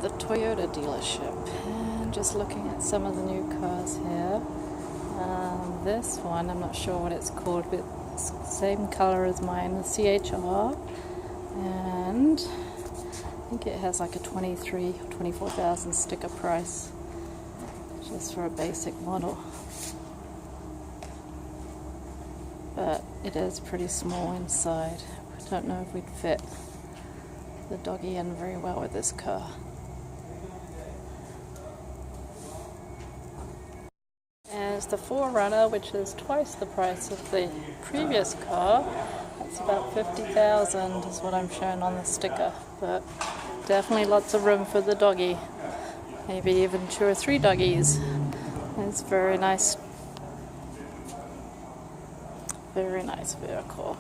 the Toyota dealership and just looking at some of the new cars here. This one, I'm not sure what it's called, but it's the same color as mine, the CHR, and I think it has like a 23 or 24,000 sticker price just for a basic model. But it is pretty small inside. I don't know if we'd fit the doggy in very well with this car. There's the 4Runner, which is twice the price of the previous car. That's about 50,000 is what I'm showing on the sticker, but definitely lots of room for the doggy. Maybe even 2 or 3 doggies. It's very nice vehicle.